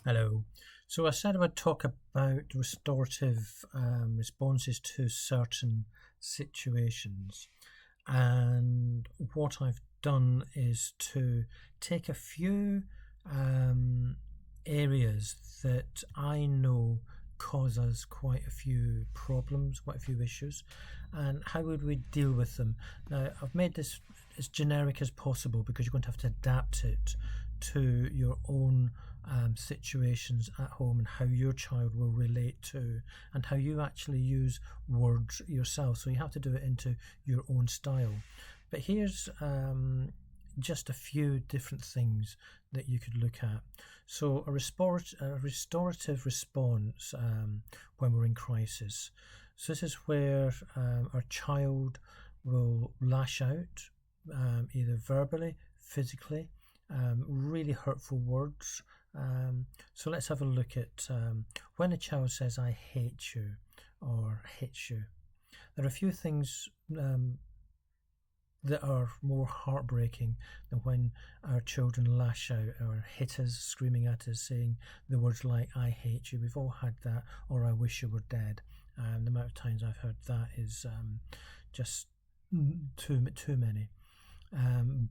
Hello. So I said I would talk about restorative responses to certain situations. And what I've done is to take a few areas that I know cause us quite a few problems, quite a few issues, and how would we deal with them. Now, I've made this as generic as possible because you're going to have to adapt it to your own situations at home and how your child will relate to and how you actually use words yourself. So you have to do it into your own style. But here's just a few different things that you could look at. So a restorative response when we're in crisis. So this is where our child will lash out, either verbally, physically, really hurtful words. So let's have a look at when a child says, "I hate you," or "hits you." There are a few things that are more heartbreaking than when our children lash out or hit us, screaming at us, saying the words like "I hate you." We've all had that, or "I wish you were dead." The amount of times I've heard that is just too many.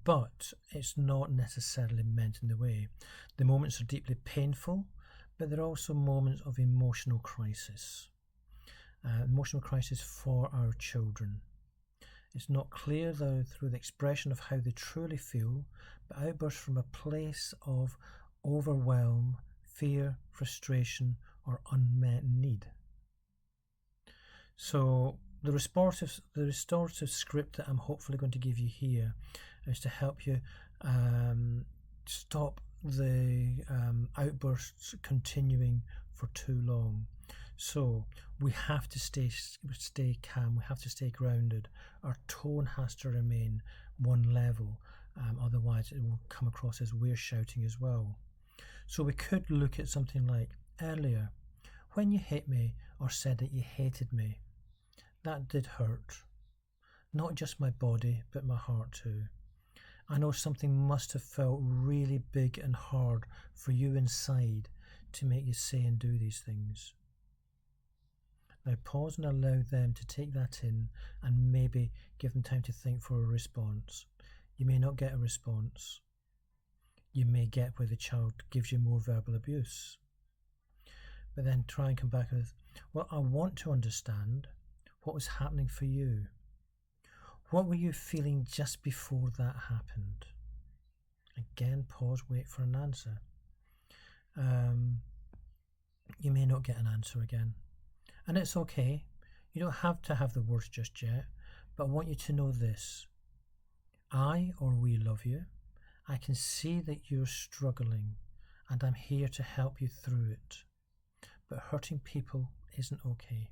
But it's not necessarily meant in the way. The moments are deeply painful, but they're also moments of emotional crisis. Emotional crisis for our children. It's not clear, though, through the expression of how they truly feel, but outbursts from a place of overwhelm, fear, frustration, or unmet need. So the restorative script that I'm hopefully going to give you here is to help you stop the outbursts continuing for too long. So we have to stay calm, we have to stay grounded. Our tone has to remain one level, otherwise it will come across as we're shouting as well. So we could look at something like, "Earlier, when you hit me or said that you hated me, that did hurt. Not just my body, but my heart too. I know something must have felt really big and hard for you inside to make you say and do these things." Now pause and allow them to take that in and maybe give them time to think for a response. You may not get a response. You may get where the child gives you more verbal abuse. But then try and come back with, "Well, I want to understand what was happening for you. What were you feeling just before that happened?" Again, pause, wait for an answer. You may not get an answer again. And it's okay. You don't have to have the words just yet, but I want you to know this. I or we love you. I can see that you're struggling, and I'm here to help you through it. But hurting people isn't okay.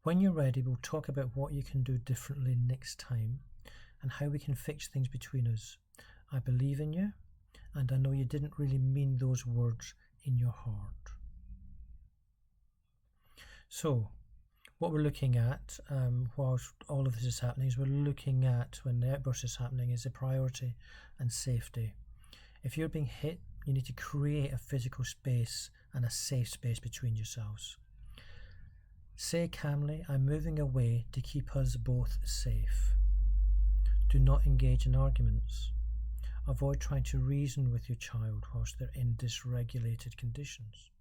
When you're ready, we'll talk about what you can do differently next time and how we can fix things between us. I believe in you, and I know you didn't really mean those words in your heart. So, what we're looking at whilst all of this is happening is we're looking at, when the outburst is happening, is the priority and safety. If you're being hit, you need to create a physical space and a safe space between yourselves. Say calmly, "I'm moving away to keep us both safe." Do not engage in arguments. Avoid trying to reason with your child whilst they're in dysregulated conditions.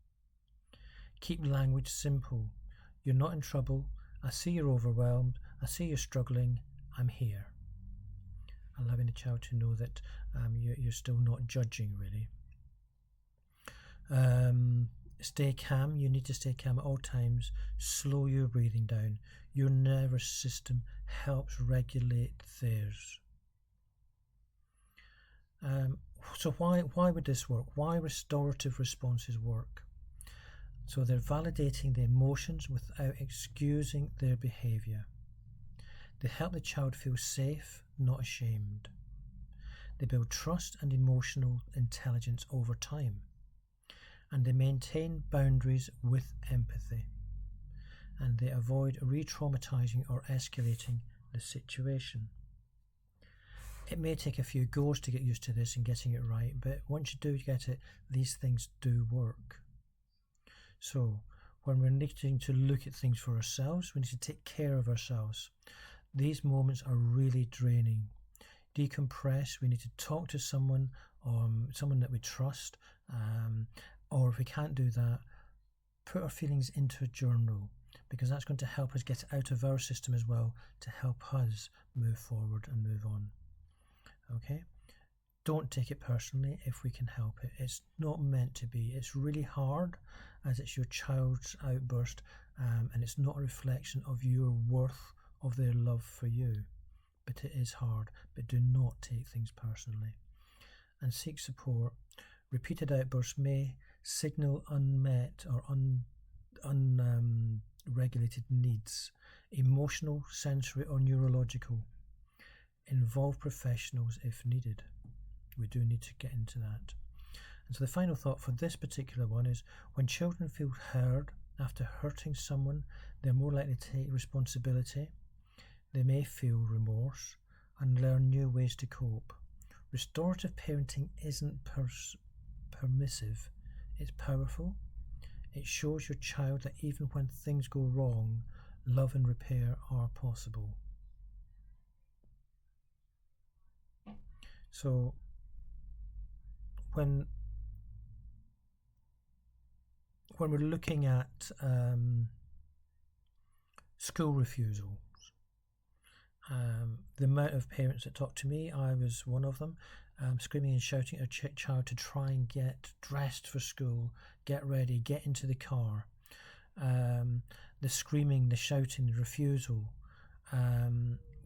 Keep language simple. "You're not in trouble. I see you're overwhelmed. I see you're struggling. I'm here." Allowing the child to know that you're still not judging, really. Stay calm. You need to stay calm at all times. Slow your breathing down. Your nervous system helps regulate theirs. So why would this work? Why restorative responses work? So they're validating the emotions without excusing their behaviour. They help the child feel safe, not ashamed. They build trust and emotional intelligence over time. And they maintain boundaries with empathy. And they avoid re-traumatizing or escalating the situation. It may take a few goes to get used to this and getting it right, but once you do get it, these things do work. So when we're needing to look at things for ourselves, we need to take care of ourselves. These moments are really draining. Decompress, we need to talk to someone, someone that we trust, or if we can't do that, put our feelings into a journal, because that's going to help us get it out of our system as well, to help us move forward and move on. Okay? Don't take it personally if we can help it. It's not meant to be. It's really hard, as it's your child's outburst, and it's not a reflection of your worth, of their love for you. But it is hard. But do not take things personally. And seek support. Repeated outbursts may signal unmet or unregulated needs, emotional, sensory, or neurological. Involve professionals if needed. We do need to get into that. And so the final thought for this particular one is, when children feel heard after hurting someone, they're more likely to take responsibility. They may feel remorse and learn new ways to cope. Restorative parenting isn't permissive, it's powerful. It shows your child that even when things go wrong, love and repair are possible. So when we're looking at school refusals, the amount of parents that talk to me, I was one of them, screaming and shouting at a child to try and get dressed for school, get ready, get into the car. The screaming, the shouting, the refusal.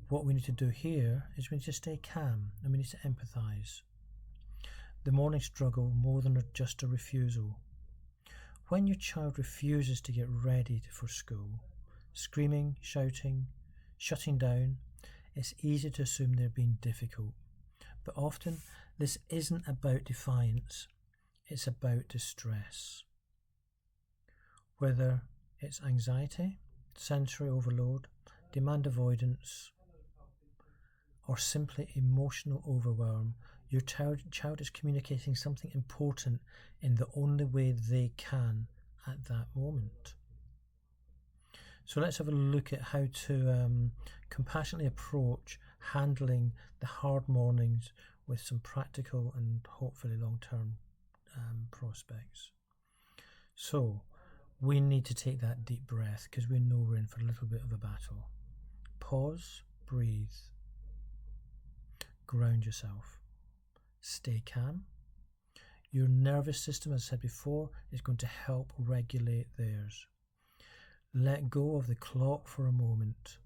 What we need to do here is we need to stay calm and we need to empathise. The morning struggle more than just a refusal. When your child refuses to get ready for school, screaming, shouting, shutting down, it's easy to assume they're being difficult. But often this isn't about defiance, it's about distress. Whether it's anxiety, sensory overload, demand avoidance, or simply emotional overwhelm, your child is communicating something important in the only way they can at that moment. So let's have a look at how to compassionately approach handling the hard mornings with some practical and hopefully long-term prospects. So we need to take that deep breath because we know we're in for a little bit of a battle. Pause, breathe, ground yourself, stay calm. Your nervous system, as I said before, is going to help regulate theirs. Let go of the clock for a moment.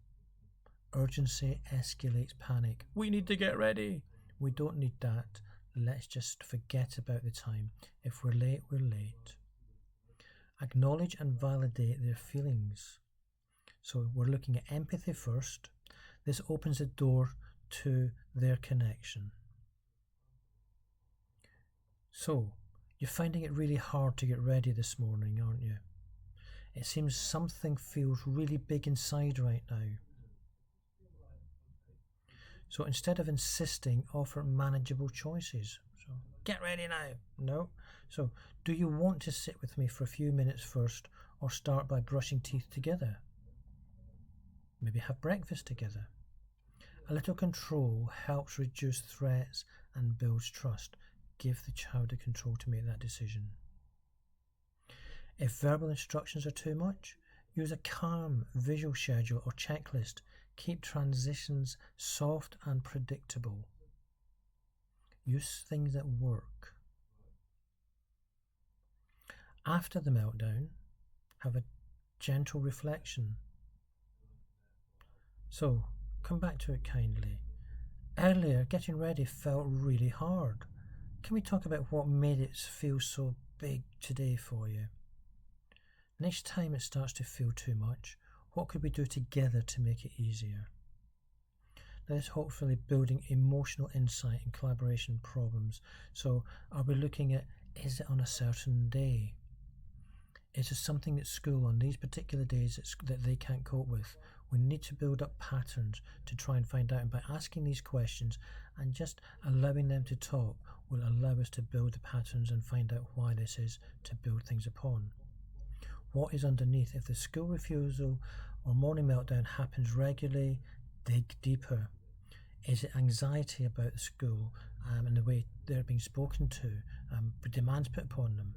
Urgency escalates panic. We need to get ready. We don't need that. Let's just forget about the time. If we're late, we're late. Acknowledge and validate their feelings. So we're looking at empathy first. This opens the door to their connection. So, you're finding it really hard to get ready this morning, aren't you? It seems something feels really big inside right now. So instead of insisting, offer manageable choices. So, get ready now. No. So, do you want to sit with me for a few minutes first, or start by brushing teeth together? Maybe have breakfast together. A little control helps reduce threats and builds trust. Give the child the control to make that decision. If verbal instructions are too much, use a calm visual schedule or checklist. Keep transitions soft and predictable. Use things that work. After the meltdown, have a gentle reflection. So, come back to it kindly. Earlier, getting ready felt really hard. Can we talk about what made it feel so big today for you? Next time it starts to feel too much, what could we do together to make it easier? That is hopefully building emotional insight and collaboration problems. So are we looking at, is it on a certain day? Is it something at school on these particular days that they can't cope with? We need to build up patterns to try and find out, and by asking these questions and just allowing them to talk will allow us to build the patterns and find out why this is, to build things upon. What is underneath? If the school refusal or morning meltdown happens regularly, dig deeper. Is it anxiety about the school and the way they're being spoken to, demands put upon them?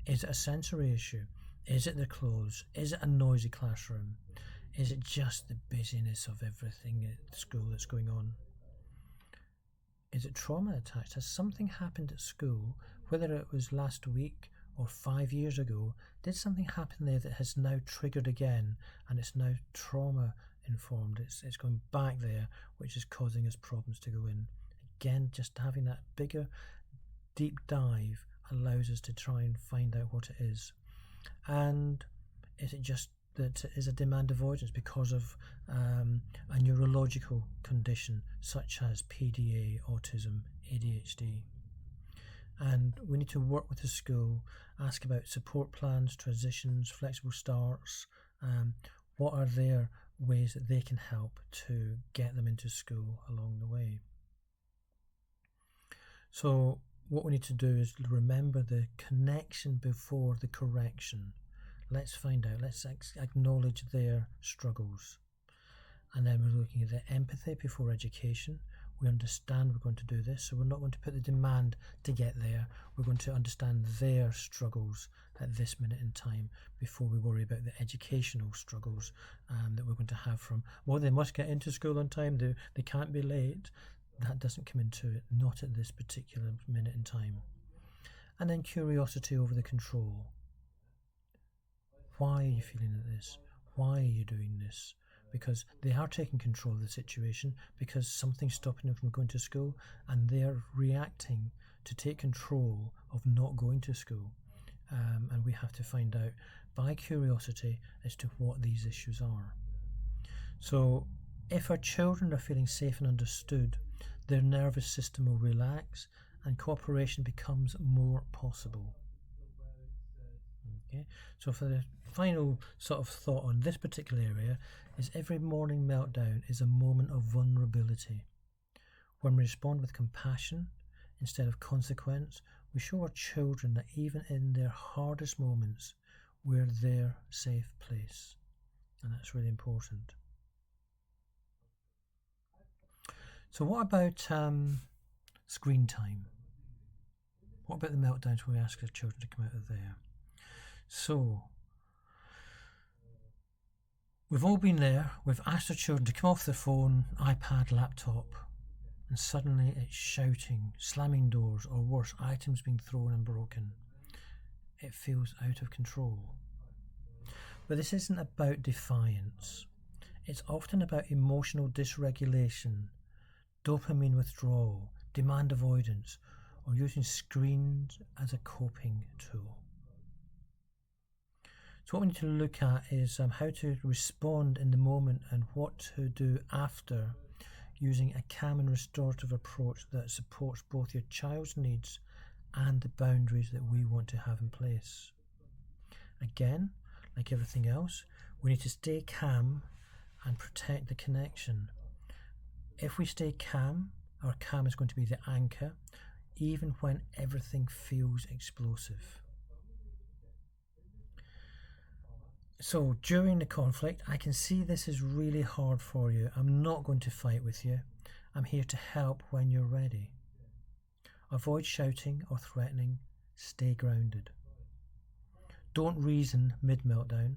Is it a sensory issue? Is it the clothes? Is it a noisy classroom? Is it just the busyness of everything at school that's going on? Is it trauma attached? Has something happened at school, whether it was last week or 5 years ago? Did something happen there that has now triggered again, and it's now trauma informed? It's going back there, which is causing us problems to go in. Again, just having that bigger deep dive allows us to try and find out what it is. And is it just that it is a demand avoidance because of a neurological condition such as PDA, autism, ADHD? And we need to work with the school, ask about support plans, transitions, flexible starts. What are their ways that they can help to get them into school along the way? So what we need to do is remember the connection before the correction. Let's find out, let's acknowledge their struggles. And then we're looking at the empathy before education. We understand we're going to do this, so we're not going to put the demand to get there. We're going to understand their struggles at this minute in time before we worry about the educational struggles that we're going to have from, well, they must get into school on time, they can't be late. That doesn't come into it, not at this particular minute in time. And then curiosity over the control. Why are you feeling like this? Why are you doing this? Because they are taking control of the situation, because something's stopping them from going to school, and they're reacting to take control of not going to school. And we have to find out by curiosity as to what these issues are. So if our children are feeling safe and understood, their nervous system will relax and cooperation becomes more possible. Okay, so for the final sort of thought on this particular area is every morning meltdown is a moment of vulnerability. When we respond with compassion instead of consequence, we show our children that even in their hardest moments, we're their safe place. And that's really important. So what about screen time? What about the meltdowns when we ask our children to come out of there? So we've all been there. We've asked our children to come off their phone, iPad, laptop, and suddenly it's shouting, slamming doors, or worse, items being thrown and broken. It feels out of control. But this isn't about defiance. It's often about emotional dysregulation, dopamine withdrawal, demand avoidance, or using screens as a coping tool. So what we need to look at is how to respond in the moment and what to do after, using a calm and restorative approach that supports both your child's needs and the boundaries that we want to have in place. Again, like everything else, we need to stay calm and protect the connection. If we stay calm, our calm is going to be the anchor, even when everything feels explosive. So during the conflict, I can see this is really hard for you. I'm not going to fight with you. I'm here to help when you're ready. Avoid shouting or threatening. Stay grounded. Don't reason mid-meltdown.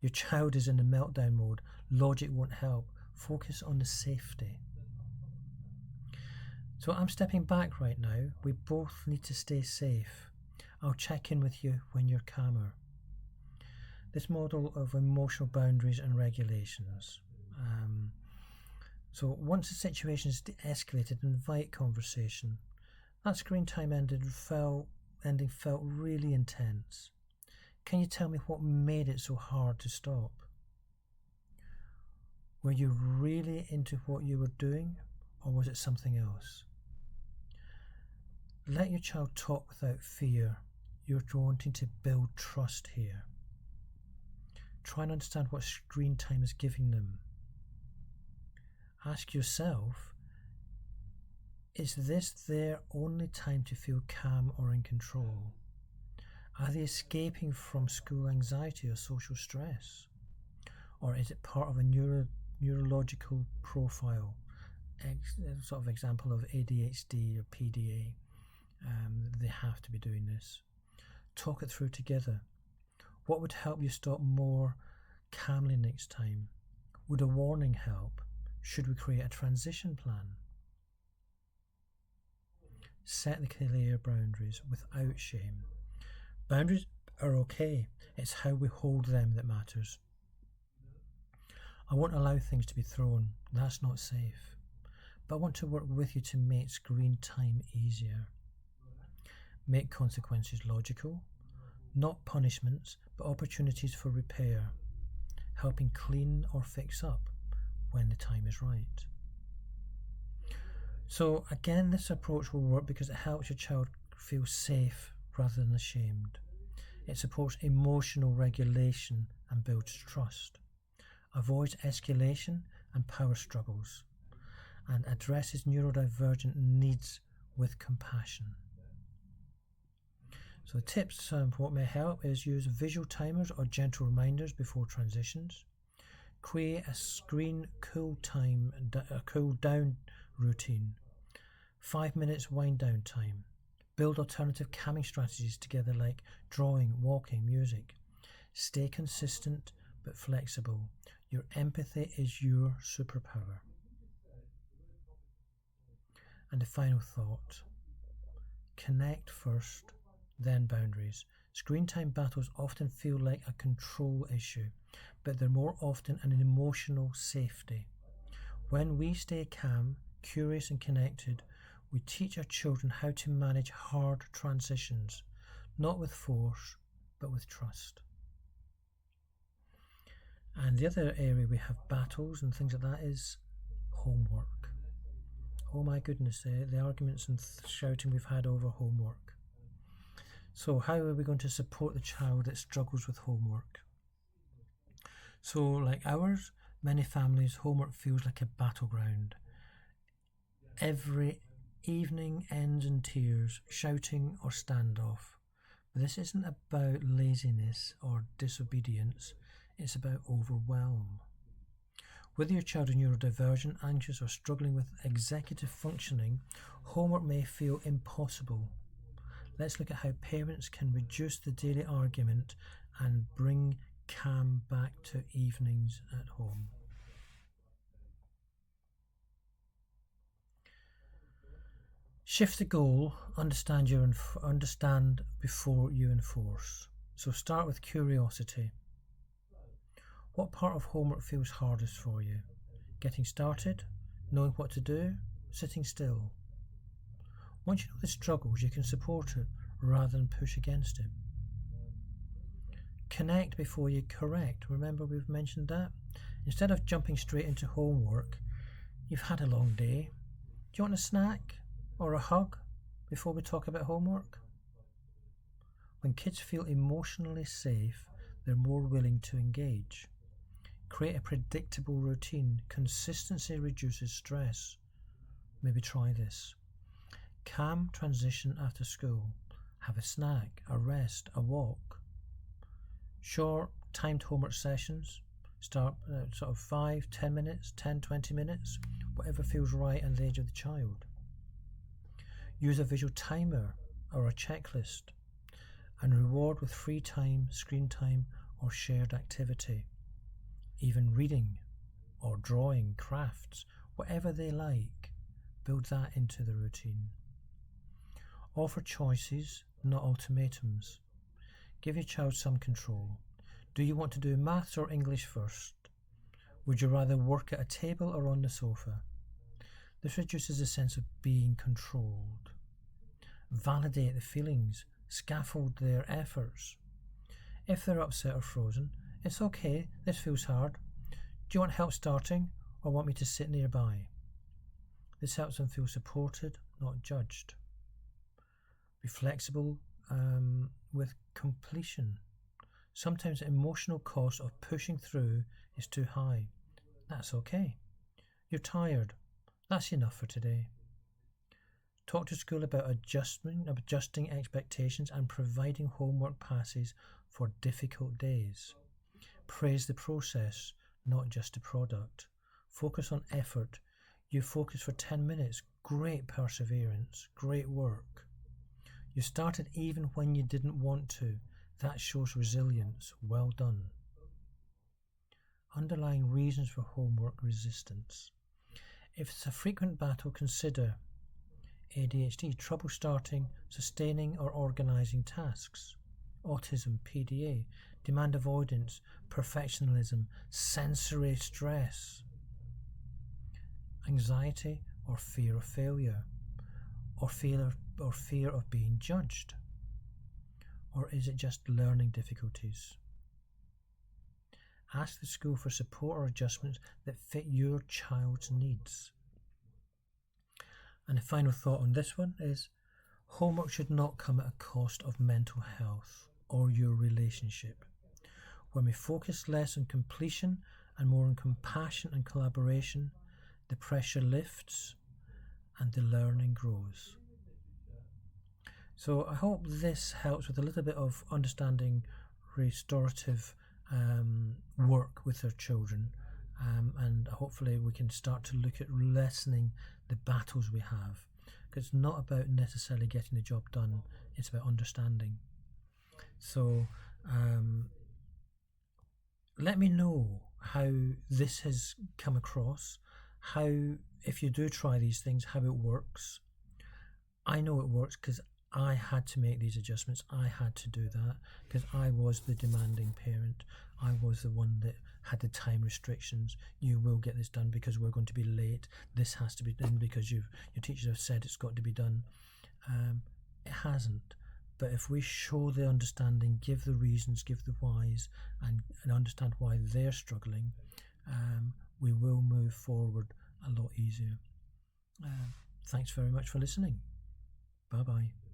Your child is in the meltdown mode. Logic won't help. Focus on the safety. So I'm stepping back right now. We both need to stay safe. I'll check in with you when you're calmer. This model of emotional boundaries and regulations. So once the situation is de-escalated, invite conversation. That screen time ending felt really intense. Can you tell me what made it so hard to stop? Were you really into what you were doing, or was it something else? Let your child talk without fear. You're wanting to build trust here. Try and understand what screen time is giving them. Ask yourself, is this their only time to feel calm or in control? Are they escaping from school anxiety or social stress? Or is it part of a neurological profile, sort of example of ADHD or PDA? They have to be doing this. Talk it through together. What would help you stop more calmly next time? Would a warning help? Should we create a transition plan? Set the clear boundaries without shame. Boundaries are okay. It's how we hold them that matters. I won't allow things to be thrown. That's not safe. But I want to work with you to make screen time easier. Make consequences logical, not punishments, but opportunities for repair, helping clean or fix up when the time is right. So again, this approach will work because it helps your child feel safe rather than ashamed. It supports emotional regulation and builds trust, avoids escalation and power struggles, and addresses neurodivergent needs with compassion. So the tips what may help is use visual timers or gentle reminders before transitions. Create a screen cool down routine. 5 minutes wind down time. Build alternative calming strategies together like drawing, walking, music. Stay consistent but flexible. Your empathy is your superpower. And the final thought. Connect first, then boundaries. Screen time battles often feel like a control issue, but they're more often an emotional safety. When we stay calm, curious and connected, we teach our children how to manage hard transitions, not with force, but with trust. And the other area we have battles and things like that is homework. Oh my goodness, the arguments and shouting we've had over homework. So how are we going to support the child that struggles with homework? So like ours, many families, homework feels like a battleground. Every evening ends in tears, shouting or standoff. But this isn't about laziness or disobedience, it's about overwhelm. Whether your child is neurodivergent, anxious or struggling with executive functioning, homework may feel impossible. Let's look at how parents can reduce the daily argument and bring calm back to evenings at home. Shift the goal, understand before you enforce. So start with curiosity. What part of homework feels hardest for you? Getting started, knowing what to do, sitting still. Once you know the struggles, you can support it rather than push against it. Connect before you correct. Remember we've mentioned that? Instead of jumping straight into homework, you've had a long day. Do you want a snack or a hug before we talk about homework? When kids feel emotionally safe, they're more willing to engage. Create a predictable routine. Consistency reduces stress. Maybe try this. Calm transition after school. Have a snack, a rest, a walk. Short timed homework sessions. Start sort of 5, 10 minutes, 10, 20 minutes, whatever feels right and the age of the child. Use a visual timer or a checklist and reward with free time, screen time or shared activity. Even reading or drawing, crafts, whatever they like, build that into the routine. Offer choices, not ultimatums. Give your child some control. Do you want to do maths or English first? Would you rather work at a table or on the sofa? This reduces the sense of being controlled. Validate the feelings, scaffold their efforts. If they're upset or frozen, it's okay, this feels hard. Do you want help starting or want me to sit nearby? This helps them feel supported, not judged. Be flexible with completion. Sometimes the emotional cost of pushing through is too high. That's okay. You're tired. That's enough for today. Talk to school about adjusting expectations and providing homework passes for difficult days. Praise the process, not just the product. Focus on effort. You focus for 10 minutes. Great perseverance. Great work. You started even when you didn't want to. That shows resilience. Well done. Underlying reasons for homework resistance. If it's a frequent battle, consider ADHD, trouble starting, sustaining or organising tasks. Autism, PDA, demand avoidance, perfectionism, sensory stress. Anxiety or fear of failure, or fear of being judged. Or is it just learning difficulties? Ask the school for support or adjustments that fit your child's needs. And a final thought on this one is homework should not come at a cost of mental health or your relationship. When we focus less on completion and more on compassion and collaboration, the pressure lifts and the learning grows. So I hope this helps with a little bit of understanding restorative work with their children, and hopefully we can start to look at lessening the battles we have, because it's not about necessarily getting the job done, it's about understanding. So let me know how this has come across, how, if you do try these things, how it works. I know it works because I had to make these adjustments. I had to do that because I was the demanding parent. I was the one that had the time restrictions. You will get this done because we're going to be late. This has to be done because your teachers have said it's got to be done. It hasn't. But if we show the understanding, give the reasons, give the whys, and understand why they're struggling, we will move forward a lot easier. Thanks very much for listening. Bye-bye.